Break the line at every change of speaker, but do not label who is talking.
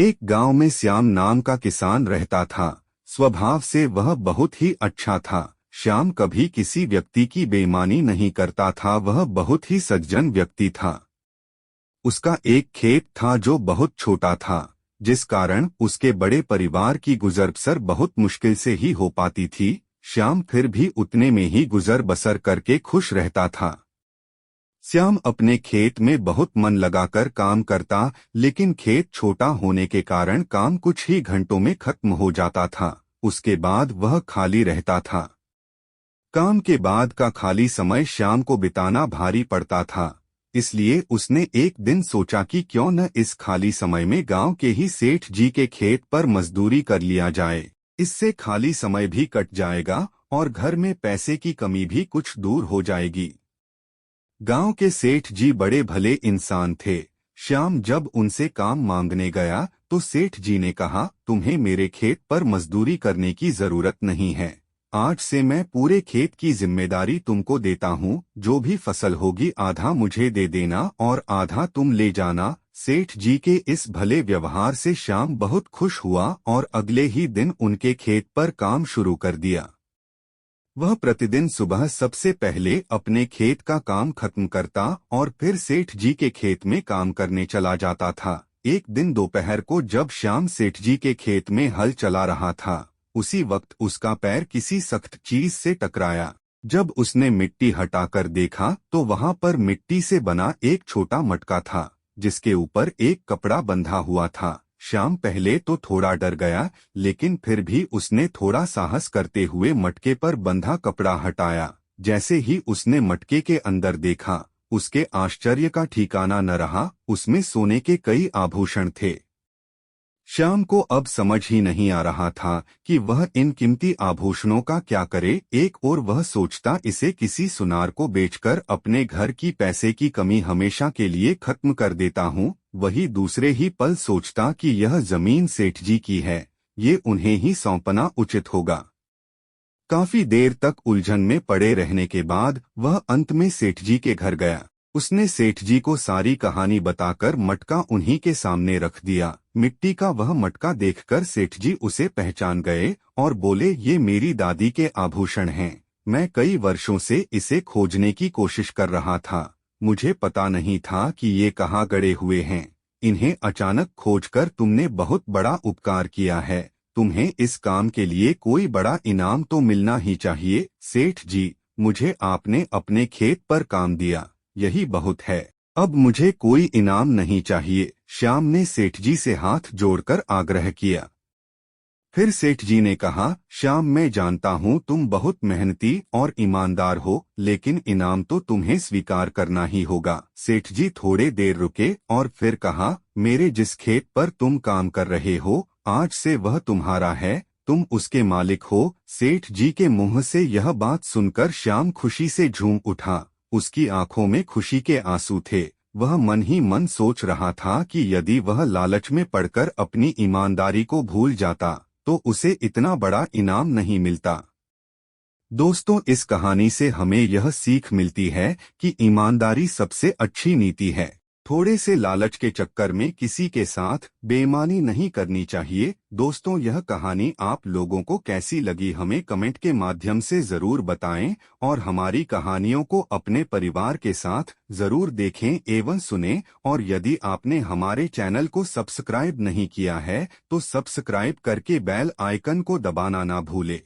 एक गांव में श्याम नाम का किसान रहता था। स्वभाव से वह बहुत ही अच्छा था। श्याम कभी किसी व्यक्ति की बेईमानी नहीं करता था। वह बहुत ही सज्जन व्यक्ति था। उसका एक खेत था जो बहुत छोटा था, जिस कारण उसके बड़े परिवार की गुजर बसर बहुत मुश्किल से ही हो पाती थी। श्याम फिर भी उतने में ही गुजर बसर करके खुश रहता था। श्याम अपने खेत में बहुत मन लगाकर काम करता, लेकिन खेत छोटा होने के कारण काम कुछ ही घंटों में खत्म हो जाता था। उसके बाद वह खाली रहता था। काम के बाद का खाली समय श्याम को बिताना भारी पड़ता था। इसलिए उसने एक दिन सोचा कि क्यों न इस खाली समय में गांव के ही सेठ जी के खेत पर मजदूरी कर लिया जाए। इससे खाली समय भी कट जाएगा और घर में पैसे की कमी भी कुछ दूर हो जाएगी। गांव के सेठ जी बड़े भले इंसान थे। श्याम जब उनसे काम मांगने गया तो सेठ जी ने कहा, तुम्हें मेरे खेत पर मजदूरी करने की जरूरत नहीं है। आज से मैं पूरे खेत की जिम्मेदारी तुमको देता हूँ। जो भी फसल होगी आधा मुझे दे देना और आधा तुम ले जाना। सेठ जी के इस भले व्यवहार से श्याम बहुत खुश हुआ और अगले ही दिन उनके खेत पर काम शुरू कर दिया। वह प्रतिदिन सुबह सबसे पहले अपने खेत का काम खत्म करता और फिर सेठ जी के खेत में काम करने चला जाता था। एक दिन दोपहर को जब श्याम सेठ जी के खेत में हल चला रहा था, उसी वक्त उसका पैर किसी सख्त चीज से टकराया। जब उसने मिट्टी हटाकर देखा तो वहां पर मिट्टी से बना एक छोटा मटका था, जिसके ऊपर एक कपड़ा बंधा हुआ था। श्याम पहले तो थोड़ा डर गया, लेकिन फिर भी उसने थोड़ा साहस करते हुए मटके पर बंधा कपड़ा हटाया। जैसे ही उसने मटके के अंदर देखा, उसके आश्चर्य का ठिकाना न रहा। उसमें सोने के कई आभूषण थे। श्याम को अब समझ ही नहीं आ रहा था कि वह इन कीमती आभूषणों का क्या करे। एक ओर वह सोचता इसे किसी सुनार को बेचकर अपने घर की पैसे की कमी हमेशा के लिए खत्म कर देता हूँ, वही दूसरे ही पल सोचता कि यह जमीन सेठ जी की है, ये उन्हें ही सौंपना उचित होगा। काफी देर तक उलझन में पड़े रहने के बाद वह अंत में सेठ जी के घर गया। उसने सेठ जी को सारी कहानी बताकर मटका उन्हीं के सामने रख दिया। मिट्टी का वह मटका देखकर सेठ जी उसे पहचान गए और बोले, ये मेरी दादी के आभूषण हैं। मैं कई वर्षों से इसे खोजने की कोशिश कर रहा था। मुझे पता नहीं था कि ये कहाँ गड़े हुए हैं। इन्हें अचानक खोजकर तुमने बहुत बड़ा उपकार किया है। तुम्हें इस काम के लिए कोई बड़ा इनाम तो मिलना ही चाहिए। सेठ जी, मुझे आपने अपने खेत पर काम दिया, यही बहुत है। अब मुझे कोई इनाम नहीं चाहिए। श्याम ने सेठ जी से हाथ जोड़कर आग्रह किया। फिर सेठ जी ने कहा, श्याम, मैं जानता हूँ तुम बहुत मेहनती और ईमानदार हो, लेकिन इनाम तो तुम्हें स्वीकार करना ही होगा। सेठ जी थोड़े देर रुके और फिर कहा, मेरे जिस खेत पर तुम काम कर रहे हो, आज से वह तुम्हारा है, तुम उसके मालिक हो। सेठ जी के मुंह से यह बात सुनकर श्याम खुशी से झूम उठा। उसकी आंखों में खुशी के आंसू थे। वह मन ही मन सोच रहा था कि यदि वह लालच में पड़कर अपनी ईमानदारी को भूल जाता तो उसे इतना बड़ा इनाम नहीं मिलता। दोस्तों, इस कहानी से हमें यह सीख मिलती है कि ईमानदारी सबसे अच्छी नीति है। थोड़े से लालच के चक्कर में किसी के साथ बेईमानी नहीं करनी चाहिए। दोस्तों, यह कहानी आप लोगों को कैसी लगी हमें कमेंट के माध्यम से जरूर बताएं और हमारी कहानियों को अपने परिवार के साथ जरूर देखें एवं सुनें। और यदि आपने हमारे चैनल को सब्सक्राइब नहीं किया है तो सब्सक्राइब करके बेल आइकन को दबाना ना भूलें।